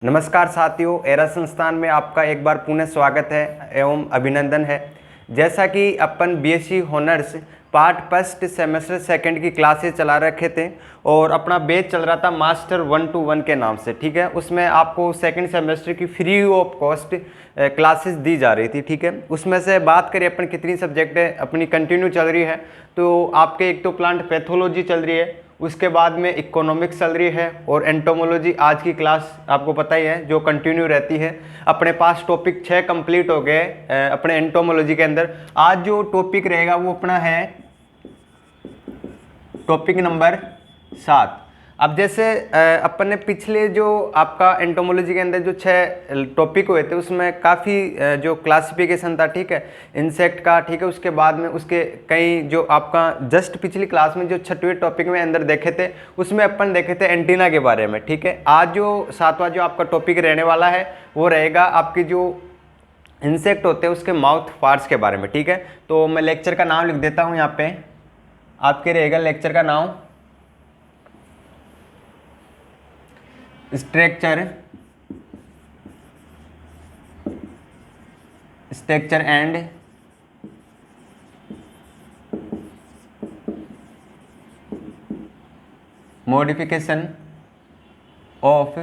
नमस्कार साथियों, एरा संस्थान में आपका एक बार पुनः स्वागत है एवं अभिनंदन है। जैसा कि अपन BSc honours part first semester second की क्लासेस चला रखे थे और अपना बैच चल रहा था मास्टर 1-1 के नाम से, ठीक है। उसमें आपको सेकंड सेमेस्टर की फ्री ऑफ कॉस्ट क्लासेस दी जा रही थी, ठीक है। उसमें से बात करें अपन कितनी सब्जेक्ट है अपनी कंटिन्यू चल रही है, तो आपके एक तो प्लांट पैथोलॉजी चल रही है, उसके बाद में इकोनॉमिक्स चल रही है और एंटोमोलॉजी आज की क्लास आपको पता ही है जो कंटिन्यू रहती है। अपने पास टॉपिक 6 कंप्लीट हो गए अपने एंटोमोलॉजी के अंदर। आज जो टॉपिक रहेगा वो अपना है टॉपिक नंबर 7। अब जैसे अपन ने पिछले जो आपका एंटोमोलॉजी के अंदर जो 6 टॉपिक हुए थे उसमें काफ़ी जो क्लासिफिकेशन था, ठीक है, इंसेक्ट का, ठीक है। उसके बाद में उसके कई जो आपका जस्ट पिछली क्लास में जो 6वें टॉपिक में अंदर देखे थे उसमें अपन देखे थे एंटीना के बारे में, ठीक है। आज जो 7वां जो आपका टॉपिक रहने वाला है वो रहेगा आपकी जो इंसेक्ट होते हैं उसके माउथ पार्ट्स के बारे में, ठीक है। तो मैं लेक्चर का नाम लिख देता हूँ यहाँ पे, आपके रहेगा लेक्चर का नाम structure and modification of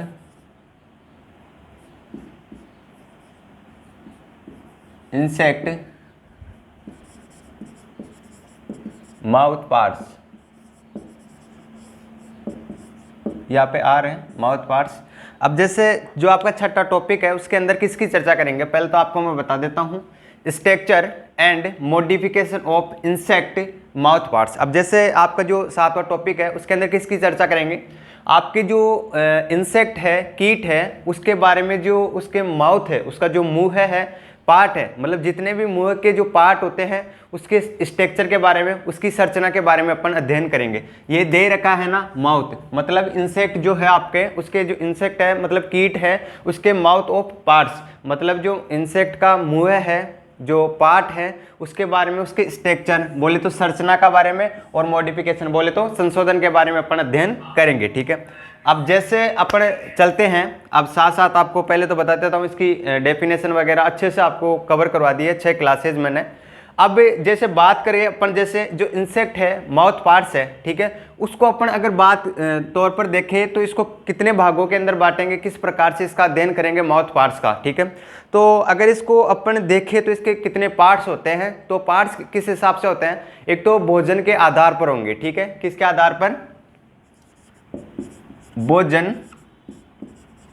insect mouth parts. यहाँ पे आ रहे हैं माउथ पार्ट्स। अब जैसे जो आपका 6वां टॉपिक है उसके अंदर किसकी चर्चा करेंगे, पहले तो आपको मैं बता देता हूँ structure and modification of insect mouth parts. अब जैसे आपका जो 7वां टॉपिक है उसके अंदर किसकी चर्चा करेंगे, आपके जो इंसेक्ट है, कीट है, उसके बारे में जो उसके माउथ है, उसका जो मुंह है पार्ट है, मतलब जितने भी मुंह के जो पार्ट होते हैं उसके स्ट्रक्चर के बारे में, उसकी संरचना के बारे में अपन अध्ययन करेंगे। ये दे रखा है ना माउथ, मतलब इंसेक्ट जो है आपके, उसके जो इंसेक्ट है मतलब कीट है उसके माउथ ऑफ पार्ट्स, मतलब जो इंसेक्ट का मुंह है, जो पार्ट है उसके बारे में, उसके स्ट्रक्चर बोले तो संरचना का बारे में, और मॉडिफिकेशन बोले तो संशोधन के बारे में अपन अध्ययन करेंगे, ठीक है। अब जैसे अपन चलते हैं, अब साथ साथ आपको पहले तो बता देता हूँ इसकी डेफिनेशन वगैरह अच्छे से आपको कवर करवा दी है 6 क्लासेज मैंने। अब जैसे बात करें अपन, जैसे जो इंसेक्ट है माउथ पार्ट्स है, ठीक है, उसको अपन अगर बात तौर पर देखें तो इसको कितने भागों के अंदर बांटेंगे, किस प्रकार से इसका अध्ययन करेंगे माउथ पार्ट्स का, ठीक है। तो अगर इसको अपन देखें तो इसके कितने पार्ट्स होते हैं, तो पार्ट्स किस हिसाब से होते हैं, एक तो भोजन के आधार पर होंगे, ठीक है। किसके आधार पर, भोजन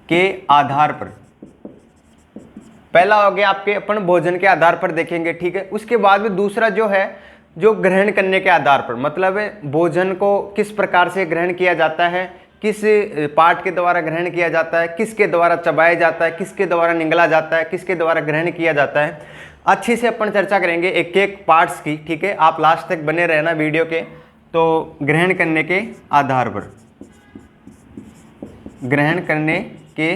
के आधार पर। पहला हो गया आपके अपन भोजन के आधार पर देखेंगे, ठीक है। उसके बाद में दूसरा जो है जो ग्रहण करने के आधार पर, मतलब भोजन को किस प्रकार से ग्रहण किया जाता है, किस पार्ट के द्वारा ग्रहण किया जाता है, किसके द्वारा चबाया जाता है, किसके द्वारा निगला जाता है, किसके द्वारा ग्रहण किया जाता है। अच्छी से अपन चर्चा करेंगे एक एक पार्ट्स की, ठीक है। आप लास्ट तक बने रहना वीडियो के। तो ग्रहण करने के आधार पर, ग्रहण करने के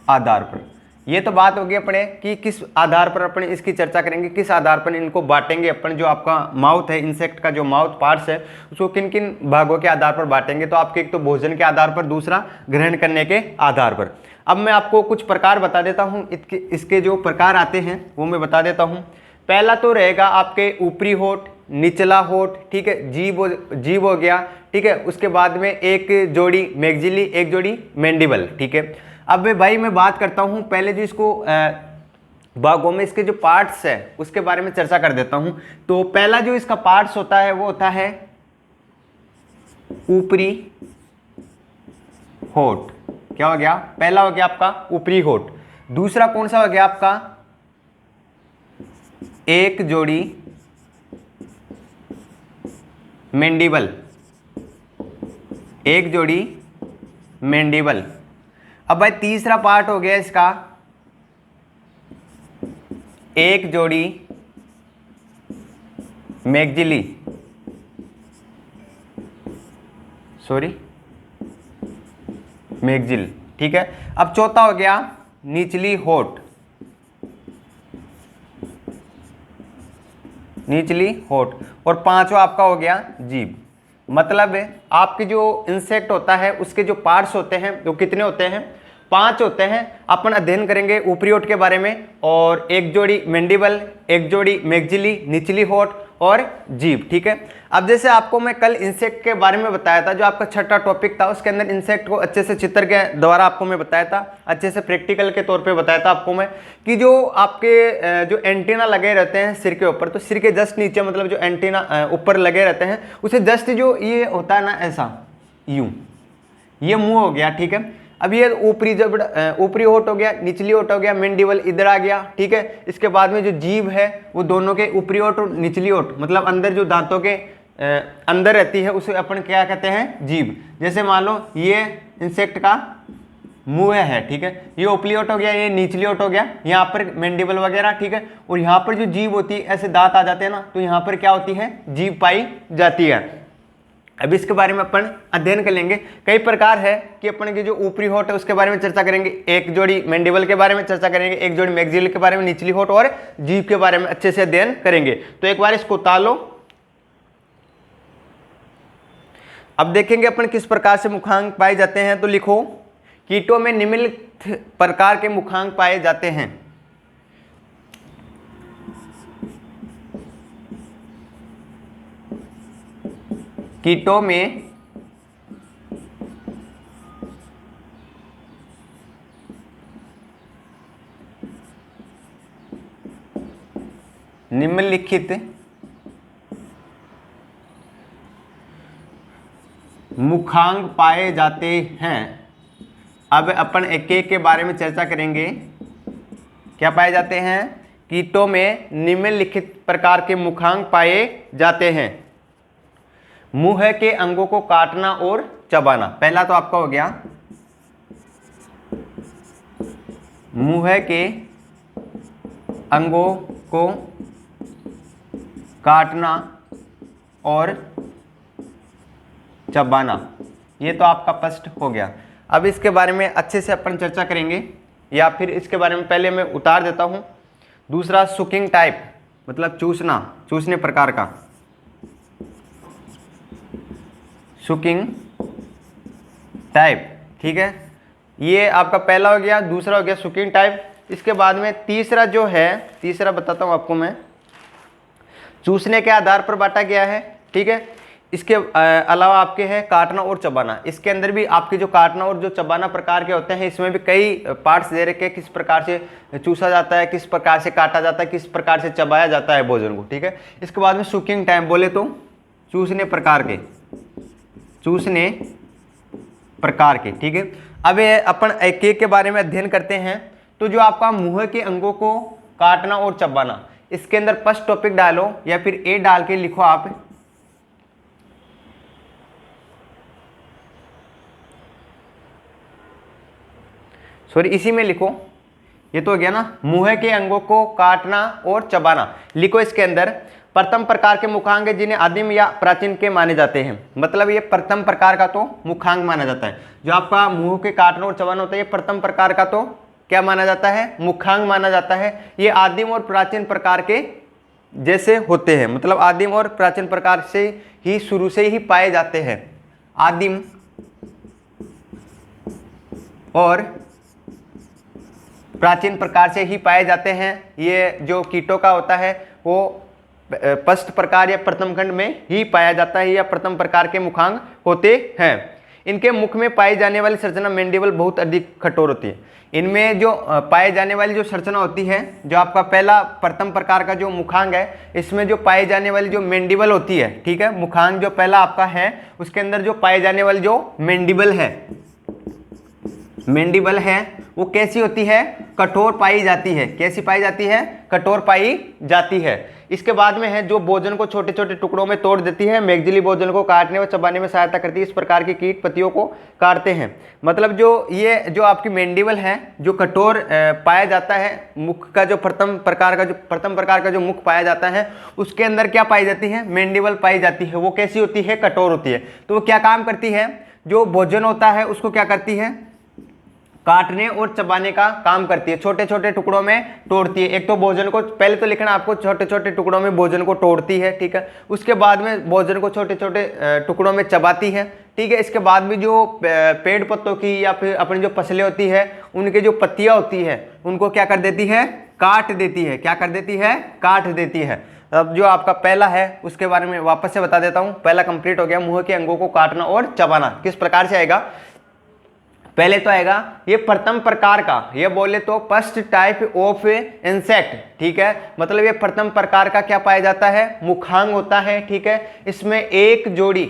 आधार पर, ये तो बात होगी अपने कि किस आधार पर अपन इसकी चर्चा करेंगे, किस आधार पर इनको बांटेंगे अपन। जो आपका माउथ है, इंसेक्ट का जो माउथ पार्ट्स है उसको किन किन भागों के आधार पर बांटेंगे, तो आपके एक तो भोजन के आधार पर, दूसरा ग्रहण करने के आधार पर। अब मैं आपको कुछ प्रकार बता देता हूँ, इसके जो प्रकार आते हैं वो मैं बता देता हूँ। पहला तो रहेगा आपके ऊपरी होठ, निचला होठ, ठीक है, जीभ हो गया, ठीक है। उसके बाद में एक जोड़ी मैग्जिली, एक जोड़ी मैंडिबल, ठीक है। अब भाई मैं बात करता हूं पहले जो इसको भागों में इसके जो पार्ट्स है उसके बारे में चर्चा कर देता हूं। तो पहला जो इसका पार्ट्स होता है वो होता है ऊपरी होठ। क्या हो गया, पहला हो गया आपका ऊपरी होठ। दूसरा कौन सा हो गया आपका, एक जोड़ी मैंडिबल, एक जोड़ी मैंडिबल। अब भाई तीसरा पार्ट हो गया इसका एक जोड़ी मैग्जिली, मैग्जिल, ठीक है। अब चौथा हो गया निचली होठ, निचली होठ, और पांचवा आपका हो गया जीभ। मतलब आपके जो इंसेक्ट होता है उसके जो पार्ट्स होते हैं वो कितने होते हैं, 5 होते हैं। अपन अध्ययन करेंगे ऊपरी होठ के बारे में, और एक जोड़ी मैंडिबल, एक जोड़ी मैक्सिली निचली होठ और जीभ। ठीक है, अब जैसे आपको मैं कल इंसेक्ट के बारे में बताया था, जो आपका छठा टॉपिक था, उसके अंदर इंसेक्ट को अच्छे से चित्र के द्वारा आपको मैं बताया था, अच्छे से प्रैक्टिकल के तौर पे बताया था आपको मैं, कि जो आपके जो एंटीना लगे रहते हैं सिर के ऊपर, तो सिर के जस्ट नीचे मतलब जो एंटीना ऊपर लगे रहते हैं, उसे जस्ट जो ये होता है ना ऐसा, यूं, ये मुंह हो गया। ठीक है, अब ये ऊपरी जब ऊपरी होठ हो गया, निचली होठ हो गया, मैंडिबल इधर आ गया। ठीक है, इसके बाद में जो जीभ है वो दोनों के ऊपरी होठ और निचली होठ, मतलब अंदर जो दांतों के अंदर रहती है, उसे अपन क्या कहते हैं, जीभ। जैसे मान लो ये इंसेक्ट का मुंह है। ठीक है, ये ऊपरी होठ हो गया, ये निचली होठ हो गया, यहाँ पर मैंडिबल वगैरह। ठीक है, और यहाँ पर जो जीभ होती है, ऐसे दांत आ जाते हैं ना, तो यहाँ पर क्या होती है, जीभ पाई जाती है। अब इसके बारे में अपन अध्ययन कर लेंगे। कई प्रकार है कि अपन की जो ऊपरी होठ है उसके बारे में चर्चा करेंगे, एक जोड़ी मैंडिबल के बारे में चर्चा करेंगे, एक जोड़ी मैक्सिल के बारे में, निचली होठ और जीभ के बारे में अच्छे से अध्ययन करेंगे। तो एक बार इसको उतार लो। अब देखेंगे अपन किस प्रकार से मुखांग पाए जाते हैं। तो लिखो, कीटों में निम्नलिखित प्रकार के मुखांग पाए जाते हैं। कीटों में निम्नलिखित मुखांग पाए जाते हैं। अब अपन एक एक के बारे में चर्चा करेंगे। क्या पाए जाते हैं? कीटों में निम्नलिखित प्रकार के मुखांग पाए जाते हैं। मुंह के अंगों को काटना और चबाना। पहला तो आपका हो गया मुंह के अंगों को काटना और चबाना, ये तो आपका फर्स्ट हो गया। अब इसके बारे में अच्छे से अपन चर्चा करेंगे, या फिर इसके बारे में पहले मैं उतार देता हूं। दूसरा सुकिंग टाइप, मतलब चूसना, चूसने प्रकार का, सुकिंग टाइप। ठीक है, ये आपका पहला हो गया। दूसरा हो गया सुकिंग टाइप। इसके बाद में तीसरा जो है, तीसरा बताता हूं आपको मैं, चूसने के आधार पर बांटा गया है। ठीक है, इसके अलावा आपके है काटना और चबाना। इसके अंदर भी आपके जो काटना और जो चबाना प्रकार के होते हैं, इसमें भी कई पार्ट्स दे रखे हैं, किस प्रकार से चूसा जाता है, किस प्रकार से काटा जाता है, किस प्रकार से चबाया जाता है भोजन को। ठीक है, इसके बाद में सुकिंग टाइम बोले तो चूसने प्रकार के, चूसने प्रकार के। ठीक है, अब अपन एक एक के बारे में अध्ययन करते हैं। तो जो आपका मुंह के अंगों को काटना और चबाना, इसके अंदर फर्स्ट टॉपिक डालो या फिर ए डाल के लिखो आप, सॉरी इसी में लिखो, ये तो हो गया ना, मुंह के अंगों को काटना और चबाना। लिखो इसके अंदर प्रथम प्रकार के मुखांग जिन्हें आदिम या प्राचीन के माने जाते हैं। मतलब ये प्रथम प्रकार का तो मुखांग माना जाता है। जो आपका मुंह के काटना और चबाना होता है, ये प्रथम प्रकार का तो क्या माना जाता है? मुखांग माना जाता है। ये आदिम और प्राचीन प्रकार के जैसे होते हैं, मतलब आदिम और प्राचीन प्रकार से ही शुरू से ही पाए जाते हैं। आदिम और प्राचीन प्रकार से ही पाए जाते हैं। ये जो कीटों का होता है वो फर्स्ट प्रकार या प्रथम खंड में ही पाया जाता है, या प्रथम प्रकार के मुखांग होते हैं। इनके मुख में पाई जाने वाली संरचना मैंडिबल बहुत अधिक कठोर होती है। इनमें जो पाए जाने वाली जो संरचना होती है, जो आपका पहला प्रथम प्रकार का जो मुखांग है, इसमें जो पाई जाने वाली जो मैंडिबल होती है, ठीक है, मुखांग जो पहला आपका है, उसके अंदर जो पाए जाने वाली जो मैंडिबल है, मैंडिबल है, वो कैसी होती है? कठोर पाई जाती है। कैसी पाई जाती है? कठोर पाई जाती है। इसके बाद में है जो भोजन को छोटे छोटे टुकड़ों में तोड़ देती है। मैक्सिली भोजन को काटने व चबाने में सहायता करती है। इस प्रकार की कीट पत्तियों को काटते हैं। मतलब जो ये जो आपकी मैंडिबल है, जो कठोर पाया जाता है, मुख का जो प्रथम प्रकार का जो मुख पाया जाता है, उसके अंदर क्या पाई जाती है? मैंडिबल पाई जाती है। वो कैसी होती है? कठोर होती है। तो वो क्या काम करती है? जो भोजन होता है उसको क्या करती है? काटने और चबाने का काम करती है, छोटे छोटे टुकड़ों में तोड़ती है। एक तो भोजन को पहले तो लिखना आपको, छोटे छोटे टुकड़ों में भोजन को तोड़ती है, ठीक है। उसके बाद में भोजन को छोटे छोटे टुकड़ों में चबाती है, ठीक है। इसके बाद भी जो पेड़ पत्तों की या फिर अपनी जो फसलें होती है उनके जो पत्तियां होती है उनको क्या कर देती है, काट देती है। क्या कर देती है, काट देती है। अब जो आपका पहला है उसके बारे में वापस से बता देता हूं। पहला कंप्लीट हो गया, मुंह के अंगों को काटना और चबाना। किस प्रकार से आएगा, पहले तो आएगा ये प्रथम प्रकार का, ये बोले तो फर्स्ट टाइप ऑफ इंसेक्ट, ठीक है। मतलब ये प्रथम प्रकार का क्या पाया जाता है, मुखांग होता है, ठीक है। इसमें एक जोड़ी,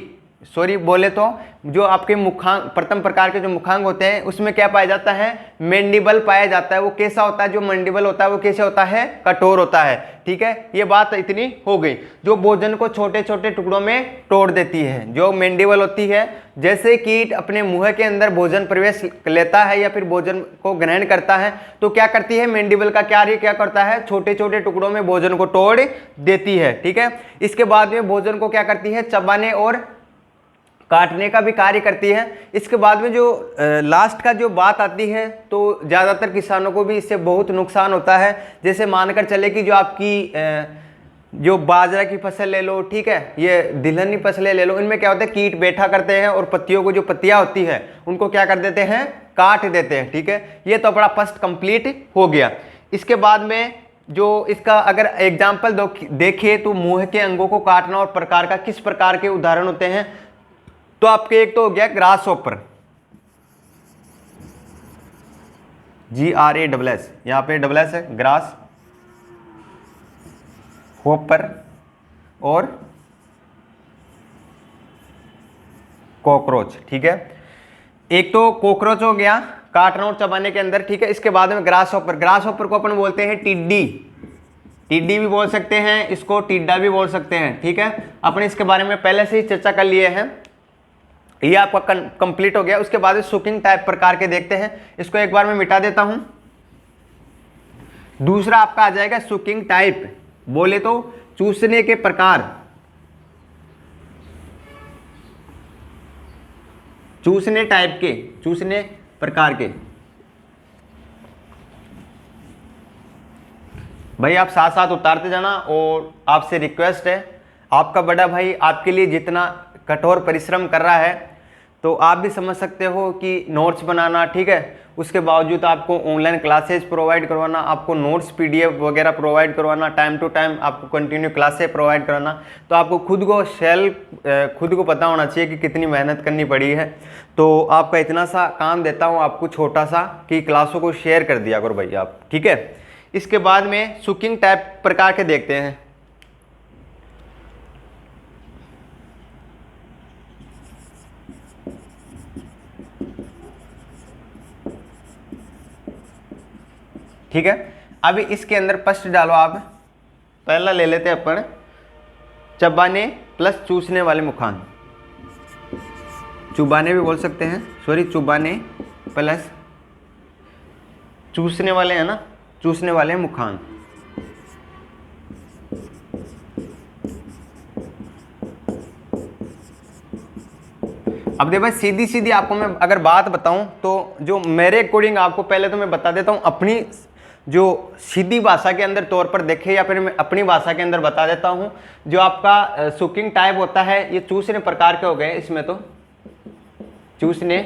सॉरी बोले तो जो आपके मुखांग, प्रथम प्रकार के जो मुखांग होते हैं उसमें क्या पाया जाता है, मैंडिबल पाया जाता है। वो कैसा होता है, जो मैंडिबल होता है वो कैसे होता है, कठोर होता है, ठीक है। ये बात इतनी हो गई। जो भोजन को छोटे छोटे टुकड़ों में तोड़ देती है, जो मैंडिबल होती है। जैसे कीट अपने मुंह के अंदर भोजन प्रवेश लेता है या फिर भोजन को ग्रहण करता है तो क्या करती है, मैंडिबल का कार्य क्या करता है, छोटे छोटे टुकड़ों में भोजन को तोड़ देती है, ठीक है। इसके बाद में भोजन को क्या करती है, चबाने और काटने का भी कार्य करती है। इसके बाद में जो लास्ट का जो बात आती है तो ज़्यादातर किसानों को भी इससे बहुत नुकसान होता है। जैसे मानकर चले कि जो आपकी जो बाजरा की फसल ले लो, ठीक है, ये तिलहनी फसलें ले लो, इनमें क्या होता है, कीट बैठा करते हैं और पत्तियों को, जो पत्तियां होती है उनको क्या कर देते हैं, काट देते हैं, ठीक है। ये तो बड़ा फर्स्ट कंप्लीट हो गया। इसके बाद में जो इसका अगर एग्जाम्पल देखिए तो मुंह के अंगों को काटना और प्रकार का किस प्रकार के उदाहरण होते हैं, तो आपके एक तो हो गया ग्रास होपर, GRASS, यहां पे डबल एस है, ग्रास होपर और कॉकरोच, ठीक है। एक तो कॉकरोच हो गया काटना और चबाने के अंदर, ठीक है। इसके बाद में ग्रास होपर, ग्रास होपर को अपन बोलते हैं टिड्डी, टिड्डी भी बोल सकते हैं, इसको टिड्डा भी बोल सकते हैं, ठीक है। अपने इसके बारे में पहले से ही चर्चा कर लिए हैं। ये आपका कंप्लीट हो गया। उसके बाद सुकिंग टाइप प्रकार के देखते हैं, इसको एक बार मैं मिटा देता हूं। दूसरा आपका आ जाएगा सुकिंग टाइप, बोले तो चूसने के प्रकार, चूसने टाइप के, चूसने प्रकार के। भाई आप साथ साथ उतारते जाना और आपसे रिक्वेस्ट है, आपका बड़ा भाई आपके लिए जितना कठोर परिश्रम कर रहा है तो आप भी समझ सकते हो कि नोट्स बनाना, ठीक है, उसके बावजूद आपको ऑनलाइन क्लासेस प्रोवाइड करवाना, आपको नोट्स PDF वगैरह प्रोवाइड करवाना, टाइम टू टाइम आपको कंटिन्यू क्लासेस प्रोवाइड कराना, तो आपको खुद को पता होना चाहिए कि कितनी मेहनत करनी पड़ी है। तो आपका इतना सा काम देता हूँ आपको छोटा सा, कि क्लासों को शेयर कर दिया करो भाई आप, ठीक है। इसके बाद में सुकिंग टाइप प्रकार के देखते हैं। ठीक है, अभी इसके अंदर फर्स्ट डालो आप, पहला ले लेते हैं अपन, चबाने प्लस चूसने वाले मुखान, चुबाने भी बोल सकते हैं, सॉरी चुबाने प्लस चूसने वाले है ना, चूसने वाले मुखान। अब देखो भाई सीधी सीधी आपको मैं अगर बात बताऊं तो जो मेरे अकॉर्डिंग, आपको पहले तो मैं बता देता हूं अपनी जो सीधी भाषा के अंदर तौर पर देखे, या फिर मैं अपनी भाषा के अंदर बता देता हूं। जो आपका सुकिंग टाइप होता है, ये चूसने प्रकार के हो गए, इसमें तो चूसने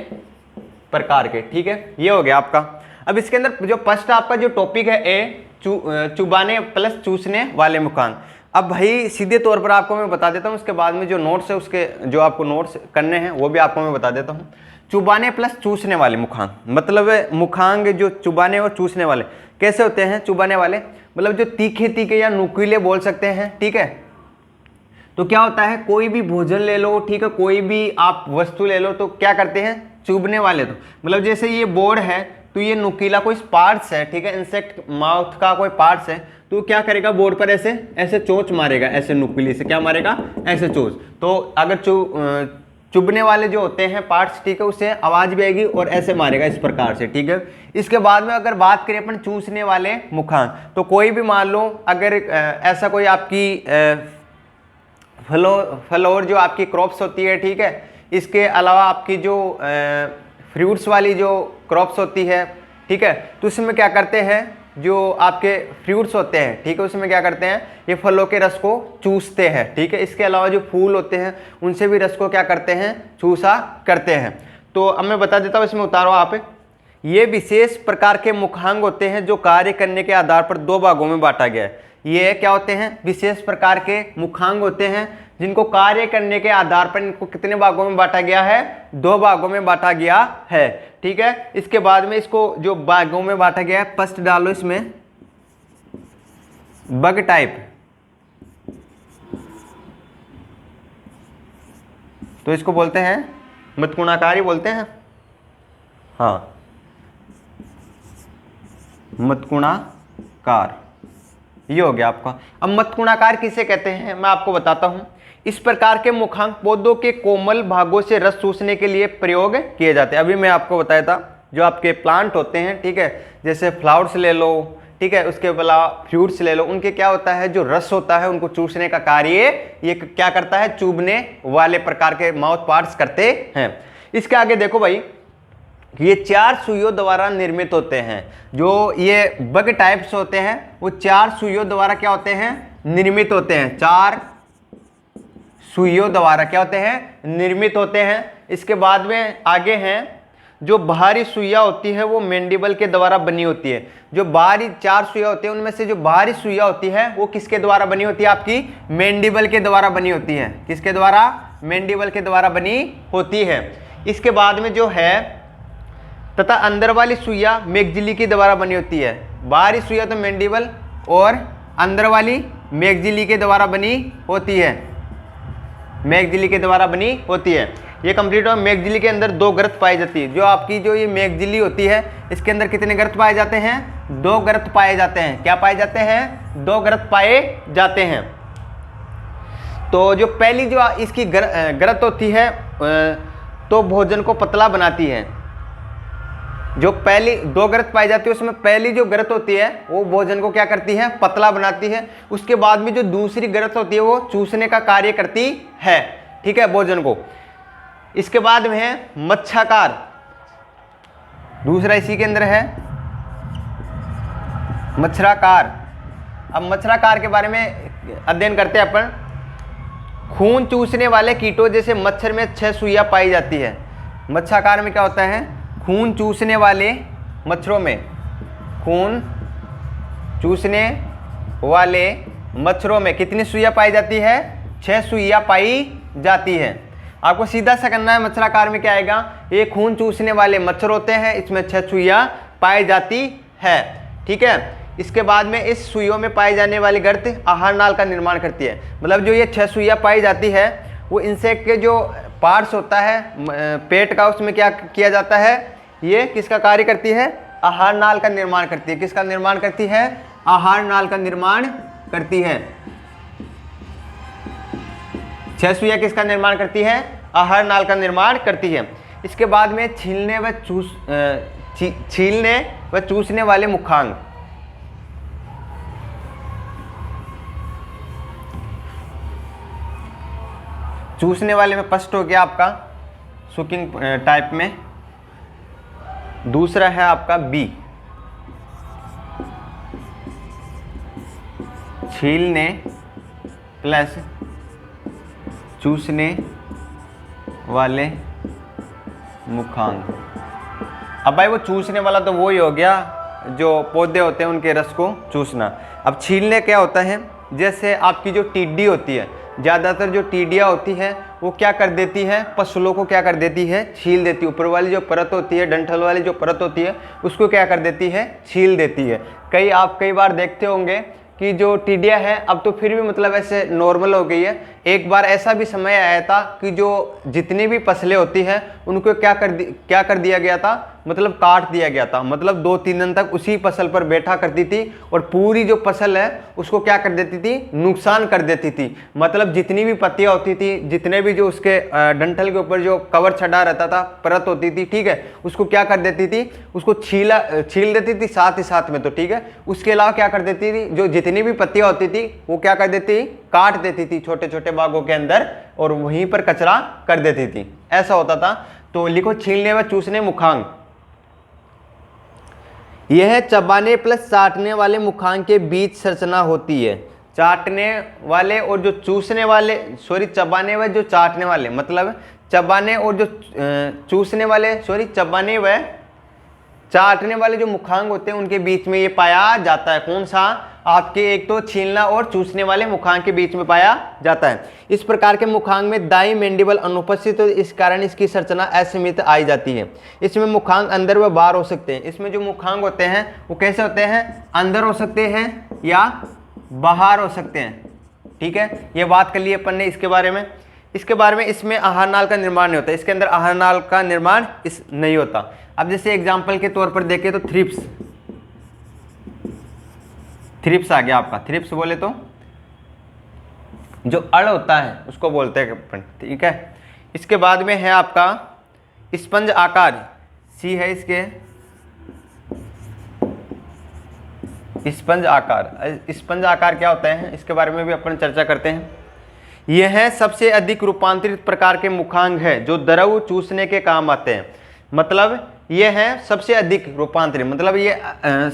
प्रकार के, ठीक है, ये हो गया आपका। अब इसके अंदर जो फर्स्ट आपका जो टॉपिक है चुबाने प्लस चूसने वाले मुखान। अब भाई सीधे तौर पर आपको मैं बता देता हूं, उसके बाद में जो नोट्स है उसके जो आपको नोट्स करने हैं वो भी आपको मैं बता देता हूं। चुबाने प्लस चूसने वाले मुखांग, मतलब मुखांग जो चुबाने और चूसने वाले कैसे होते हैं। चुबाने वाले मतलब जो तीखे तीखे या नुकीले बोल सकते हैं, ठीक है। तो क्या होता है, कोई भी भोजन ले लो, ठीक है, कोई भी आप वस्तु ले लो, तो क्या करते हैं, चुभने वाले। तो मतलब जैसे ये बोर्ड है तो ये नुकीला कोई पार्ट्स है, ठीक है, इंसेक्ट माउथ का कोई पार्ट्स है, तो क्या करेगा, बोर्ड पर ऐसे ऐसे चोंच मारेगा, ऐसे नुकीली से क्या मारेगा, ऐसे चोंच। तो अगर चुभने वाले जो होते हैं पार्ट्स, ठीक है, उससे आवाज भी आएगी और ऐसे मारेगा इस प्रकार से, ठीक है। इसके बाद में अगर बात करें अपन चूसने वाले मुखान, तो कोई भी मान लो अगर ऐसा कोई आपकी फ्लोर जो आपकी क्रॉप्स होती है, ठीक है, इसके अलावा आपकी जो फ्रूट्स वाली जो क्रॉप्स होती है, ठीक है, तो उसमें क्या करते हैं, जो आपके फ्रूट्स होते हैं, ठीक है, उसमें क्या करते हैं, ये फलों के रस को चूसते हैं, ठीक है। इसके अलावा जो फूल होते हैं उनसे भी रस को क्या करते हैं, चूसा करते हैं। तो अब मैं बता देता हूँ, इसमें उतारो आप। ये विशेष प्रकार के मुखांग होते हैं जो कार्य करने के आधार पर दो भागों में बांटा गया है। ये क्या होते हैं, विशेष प्रकार के मुखांग होते हैं जिनको कार्य करने के आधार पर इनको कितने भागों में बांटा गया है, दो भागों में बांटा गया है, ठीक है। इसके बाद में इसको जो भागों में बांटा गया है, फर्स्ट डालो इसमें बग टाइप, तो इसको बोलते हैं मतकुणाकारी बोलते हैं, हाँ, मतकुणाकार, ये हो गया आपका। अब मतकुणाकार किसे कहते हैं मैं आपको बताता हूं। इस प्रकार के मुखांग पौधों के कोमल भागों से रस चूसने के लिए प्रयोग किए जाते हैं। अभी मैं आपको बताया था, जो आपके प्लांट होते हैं, ठीक है, जैसे फ्लावर्स ले लो, ठीक है, उसके अलावा फ्रूट्स ले लो, उनके क्या होता है, जो रस होता है उनको चूसने का कार्य ये क्या करता है, चुभने वाले प्रकार के माउथ पार्ट्स करते हैं। इसके आगे देखो भाई, ये 4 सुइयों द्वारा निर्मित होते हैं। जो ये बग टाइप्स होते हैं वो 4 सुइयों द्वारा क्या होते हैं, निर्मित होते हैं। 4 सुइयों द्वारा क्या होते हैं, निर्मित होते हैं। इसके बाद में आगे हैं, जो बाहरी सुइया होती है वो मैंडिबल के द्वारा बनी होती है। जो बाहरी 4 सुइया होती है उनमें से जो बाहरी सुइया होती है वो किसके द्वारा बनी होती है, आपकी मैंडिबल के द्वारा बनी होती है। किसके द्वारा, मैंडिबल के द्वारा बनी होती है। इसके बाद में जो है तथा अंदर वाली सुइया मैगजिली के द्वारा बनी होती है। बाहरी सुइया तो मैंडिबल और अंदर वाली मैगजिली के द्वारा बनी होती है, मैगजिली के द्वारा बनी होती है। ये कंप्लीट हो। मैगजिली के अंदर 2 गर्त पाई जाती है। जो आपकी जो ये मैगजिली होती है इसके अंदर कितने गर्त पाए जाते हैं, 2 गर्त पाए जाते हैं। क्या पाए जाते हैं, 2 गर्त पाए जाते हैं। तो जो पहली जो इसकी गर्त होती है तो भोजन को पतला बनाती है। जो पहली 2 गर्त पाई जाती है उसमें पहली जो गर्त होती है वो भोजन को क्या करती है, पतला बनाती है। उसके बाद में जो दूसरी गर्त होती है वो चूसने का कार्य करती है, ठीक है, भोजन को। इसके बाद में है मच्छाकार, दूसरा इसी के अंदर है मच्छराकार। अब मच्छराकार के बारे में अध्ययन करते हैं अपन। खून चूसने वाले कीटों जैसे मच्छर में 6 सुइयां पाई जाती है। मच्छराकार में क्या होता है, खून चूसने वाले मच्छरों में, खून चूसने वाले मच्छरों में कितनी सुइयां पाई जाती है, 6 सुइयां पाई जाती है। आपको सीधा सा करना है, मच्छराकार में क्या आएगा, ये खून चूसने वाले मच्छर होते हैं, इसमें 6 सुइयां पाई जाती है, ठीक है। इसके बाद में इस सुइयों में पाई जाने वाली गर्त आहार नाल का निर्माण करती है। मतलब जो ये 6 सुइयां पाई जाती है वो इंसेक्ट के जो पार्ट्स होता है पेट का, उसमें क्या किया जाता है, ये किसका कार्य करती है, आहार नाल का निर्माण करती है। किसका निर्माण करती है, आहार नाल का निर्माण करती है। 6 सुइयां किसका निर्माण करती है, आहार नाल का निर्माण करती है। इसके बाद में छीलने व चूसने वाले मुखांग। चूसने वाले में फर्स्ट हो गया आपका सुकिंग टाइप में, दूसरा है आपका बी, छीलने प्लस चूसने वाले मुखांग। अब भाई वो चूसने वाला तो वो ही हो गया जो पौधे होते हैं उनके रस को चूसना। अब छीलने क्या होता है, जैसे आपकी जो टिड्डी होती है, ज़्यादातर जो टिड्डियाँ होती है वो क्या कर देती है, फसलों को क्या कर देती है, छील देती है। ऊपर वाली जो परत होती है, डंठल वाली जो परत होती है, उसको क्या कर देती है, छील देती है। कई बार देखते होंगे कि जो टिड्डियाँ है अब तो फिर भी मतलब ऐसे नॉर्मल हो गई है। एक बार ऐसा भी समय आया था कि जो जितनी भी फसलें होती हैं उनको क्या कर दिया गया था, मतलब काट दिया गया था। मतलब 2-3 दिन तक उसी फसल पर बैठा करती थी और पूरी जो फसल है उसको क्या कर देती थी, नुकसान कर देती थी। मतलब जितनी भी पत्तियां होती थी, जितने भी जो उसके डंठल के ऊपर जो कवर छड़ा रहता था, परत होती थी, ठीक है, उसको क्या कर देती थी, उसको छील देती थी साथ ही साथ में, तो ठीक है। उसके अलावा क्या कर देती थी, जो जितनी भी पत्तियां होती थी वो क्या कर देती, काट देती थी छोटे छोटे भागों के अंदर और वहीं पर कचरा कर देती थी। ऐसा होता था। तो लिखो छीलने व चूसने मुखांग। यह चबाने प्लस चाटने वाले मुखांग के बीच संरचना होती है। चाटने वाले और जो चूसने वाले, सॉरी चबाने व जो चाटने वाले, मतलब चबाने और जो चूसने वाले, सॉरी चबाने व चाटने वाले जो मुखांग होते हैं उनके बीच में ये पाया जाता है। कौन सा? आपके एक तो छीलना और चूसने वाले मुखांग के बीच में पाया जाता है। इस प्रकार के मुखांग में दाई मैंडिबल अनुपस्थित हो, इस कारण इसकी संरचना असीमित आई जाती है। इसमें मुखांग अंदर व बाहर हो सकते हैं। इसमें जो मुखांग होते हैं वो कैसे होते हैं? अंदर हो सकते हैं या बाहर हो सकते हैं। ठीक है, ये बात कर ली अपन ने इसके बारे में। इसमें आहारनाल का निर्माण नहीं होता, इसके अंदर आहारनाल का निर्माण नहीं होता। अब जैसे एग्जाम्पल के तौर पर देखें तो थ्रिप्स आ गया आपका। थ्रिप्स बोले तो जो अड़ होता है उसको बोलते हैं अपन। ठीक है, इसके बाद में है आपका स्पंज आकार, सी है इसके स्पंज आकार। स्पंज आकार क्या होता है इसके बारे में भी अपन चर्चा करते हैं। यह सबसे अधिक रूपांतरित प्रकार के मुखांग है जो द्रव चूसने के काम आते हैं। मतलब ये है सबसे अधिक रूपांतरित, मतलब ये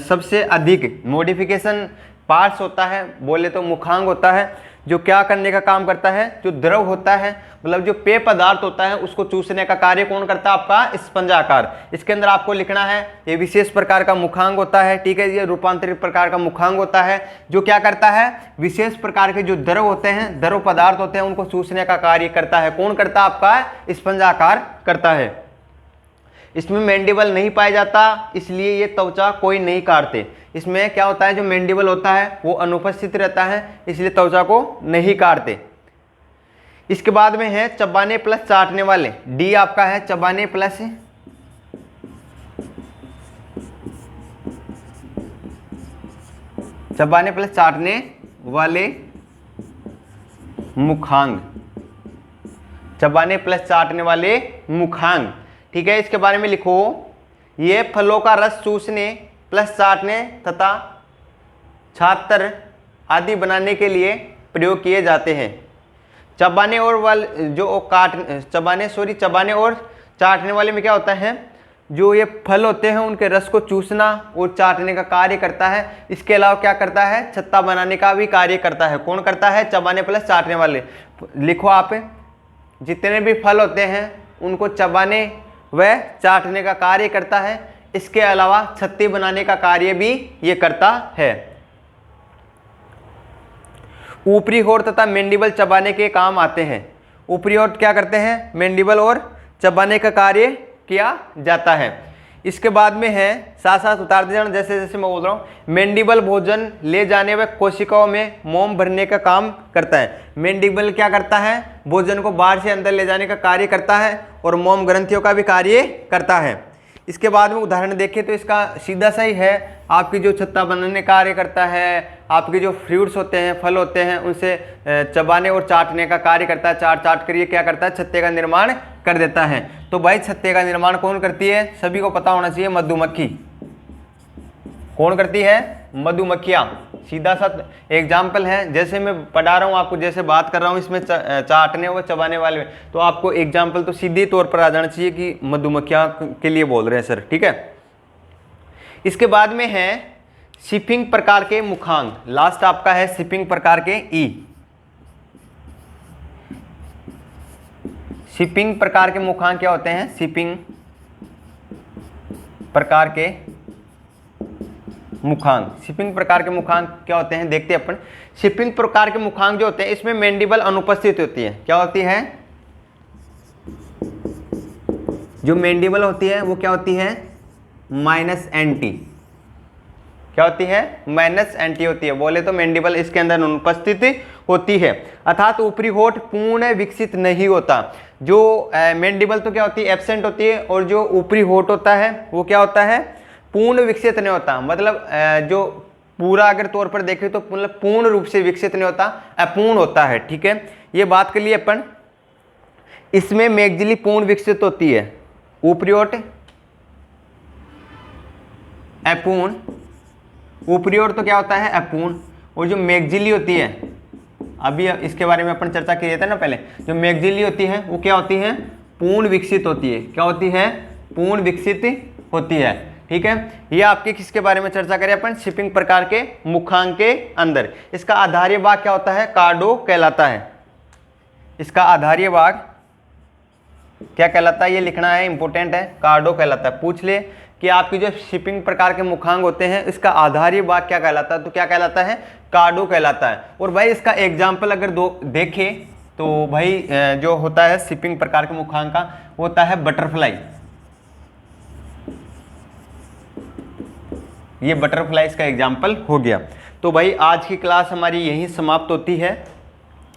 सबसे अधिक मॉडिफिकेशन पार्ट्स होता है बोले तो मुखांग होता है, जो क्या करने का काम करता है? जो द्रव होता है, मतलब जो पेय पदार्थ होता है उसको चूसने का कार्य कौन करता है? आपका स्पंज आकार। इसके अंदर आपको लिखना है ये विशेष प्रकार का मुखांग होता है। ठीक है, ये रूपांतरित प्रकार का मुखांग होता है जो क्या करता है? विशेष प्रकार के जो द्रव होते हैं, द्रव पदार्थ होते हैं उनको चूसने का कार्य करता है। कौन करता है? आपका स्पंज आकार करता है। इसमें मैंडिबल नहीं पाया जाता, इसलिए ये त्वचा कोई नहीं काटते। इसमें क्या होता है? जो मैंडिबल होता है वो अनुपस्थित रहता है, इसलिए त्वचा को नहीं काटते। इसके बाद में है चबाने प्लस चाटने वाले। डी आपका है चबाने प्लस चाटने वाले मुखांग। चबाने प्लस चाटने वाले मुखांग। ठीक है, इसके बारे में लिखो, ये फलों का रस चूसने प्लस चाटने तथा छात्र आदि बनाने के लिए प्रयोग किए जाते हैं। चबाने और चबाने और चाटने वाले में क्या होता है? जो ये फल होते हैं उनके रस को चूसना और चाटने का कार्य करता है। इसके अलावा क्या करता है? छत्ता बनाने का भी कार्य करता है। कौन करता है? चबाने प्लस चाटने वाले। लिखो आप, जितने भी फल होते हैं उनको चबाने वह चाटने का कार्य करता है। इसके अलावा छत्ती बनाने का कार्य भी ये करता है। ऊपरी होठ तथा मैंडिबल चबाने के काम आते हैं। ऊपरी होठ क्या करते हैं? मैंडिबल और चबाने का कार्य किया जाता है। इसके बाद में है साथ साथ उतारते जाना, जैसे जैसे मैं बोल रहा हूँ। मैंडिबल भोजन ले जाने व कोशिकाओं में मोम भरने का काम करता है। मैंडिबल क्या करता है? भोजन को बाहर से अंदर ले जाने का कार्य करता है और मोम ग्रंथियों का भी कार्य करता है। इसके बाद में उदाहरण देखें तो इसका सीधा सा ही है, आपकी जो छत्ता बनाने का कार्य करता है, आपके जो फ्रूट्स होते हैं, फल होते हैं, उनसे चबाने और चाटने का कार्य करता है। चाट कर ये क्या करता है? छत्ते का निर्माण कर देता है। तो भाई छत्ते का निर्माण कौन करती है? सभी को पता होना चाहिए, मधुमक्खी। कौन करती है? मधुमक्खियाँ। सीधा सा एग्जाम्पल है, जैसे मैं पढ़ा रहा हूँ आपको, जैसे बात कर रहा हूँ इसमें चाटने और चबाने वाले में, तो आपको एग्जाम्पल तो सीधे तौर पर आ जाना चाहिए कि मधुमक्खियाँ के लिए बोल रहे हैं सर। ठीक है, इसके बाद में है शिपिंग प्रकार के मुखांग। लास्ट आपका है शिपिंग प्रकार के ई। शिपिंग प्रकार के मुखांग क्या होते हैं? शिपिंग प्रकार के मुखांग। शिपिंग प्रकार के मुखांग क्या होते हैं देखते हैं अपन। शिपिंग प्रकार के मुखांग जो होते हैं इसमें मैंडिबल अनुपस्थित होती है। क्या होती है? जो मैंडिबल होती है वो क्या होती है? -NT। क्या होती है? -NT होती है। बोले तो मैंडिबल इसके अंदर अनुपस्थित होती है, अर्थात ऊपरी होठ पूर्ण विकसित नहीं होता। जो मैंडिबल तो क्या होती है? एब्सेंट होती है, और जो ऊपरी होठ होता है वो क्या होता है? पूर्ण विकसित नहीं होता। मतलब जो पूरा अगर तौर पर देखें तो मतलब पूर्ण रूप से विकसित नहीं होता, अपूर्ण होता है। ठीक है, ये बात के लिए अपन। इसमें मैगजिली पूर्ण विकसित होती है, ऊपरी ओर अपूर्ण। ऊपरी ओर तो क्या होता है? अपूर्ण। और जो मैगजिली होती है, अभी इसके बारे में अपन चर्चा किए थे ना पहले, जो मैगजिली होती है वो क्या होती है? पूर्ण विकसित होती है। क्या होती है? पूर्ण विकसित होती है। ठीक है, ये आपके किसके बारे में चर्चा करें अपन? शिपिंग प्रकार के मुखांक के अंदर इसका आधारीय भाग क्या होता है? कार्डो कहलाता है। इसका आधारीय भाग क्या कहलाता है? ये लिखना है, इंपॉर्टेंट है। कार्डो कहलाता है। पूछ ले कि आपकी जो शिपिंग प्रकार के मुखांक होते हैं इसका आधारीय भाग क्या कहलाता है? तो क्या कहलाता है? कार्डो कहलाता है। और भाई इसका एग्जाम्पल अगर देखें तो भाई जो होता है शिपिंग प्रकार के मुखांक का होता है बटरफ्लाई। ये बटरफ्लाई इसका एग्जाम्पल हो गया। तो भाई आज की क्लास हमारी यहीं समाप्त होती है।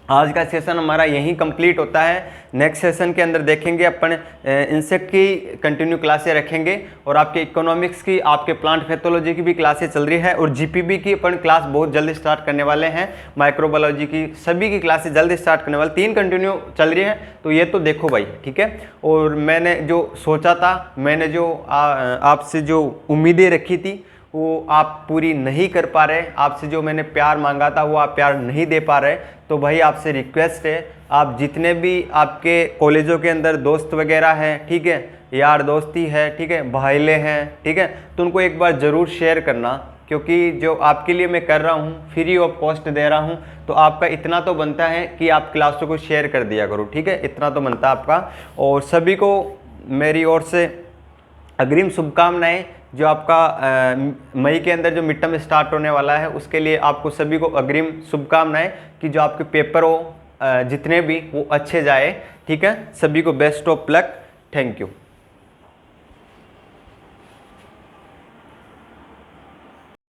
आज का सेशन हमारा यहीं कंप्लीट होता है। नेक्स्ट सेशन के अंदर देखेंगे अपन इंसेक्ट की कंटिन्यू क्लासें रखेंगे और आपके इकोनॉमिक्स की, आपके प्लांट पैथोलॉजी की भी क्लासें चल रही है और जीपीबी की अपन क्लास बहुत जल्दी स्टार्ट करने वाले हैं। माइक्रोबायोलॉजी की सभी की क्लासें जल्दी स्टार्ट करने वाले, 3 कंटिन्यू चल रही है। तो ये तो देखो भाई, ठीक है। और मैंने जो सोचा था, मैंने जो आपसे जो उम्मीदें रखी थी वो आप पूरी नहीं कर पा रहे। आपसे जो मैंने प्यार मांगा था वो आप प्यार नहीं दे पा रहे। तो भाई आपसे रिक्वेस्ट है, आप जितने भी आपके कॉलेजों के अंदर दोस्त वगैरह हैं, ठीक है, यार दोस्ती है, ठीक है, भाईले हैं, ठीक है, तो उनको एक बार ज़रूर शेयर करना, क्योंकि जो आपके लिए मैं कर रहा हूँ फ्री ऑफ कॉस्ट दे रहा हूँ। तो आपका इतना तो बनता है कि आप क्लासों को शेयर कर दिया करो, ठीक है, इतना तो बनता है आपका। और सभी को मेरी ओर से अग्रिम शुभकामनाएं। जो आपका मई के अंदर जो मिड टर्म स्टार्ट होने वाला है उसके लिए आपको सभी को अग्रिम शुभकामनाएं कि जो आपके पेपर हो जितने भी वो अच्छे जाए, ठीक है। सभी को best of luck. Thank you.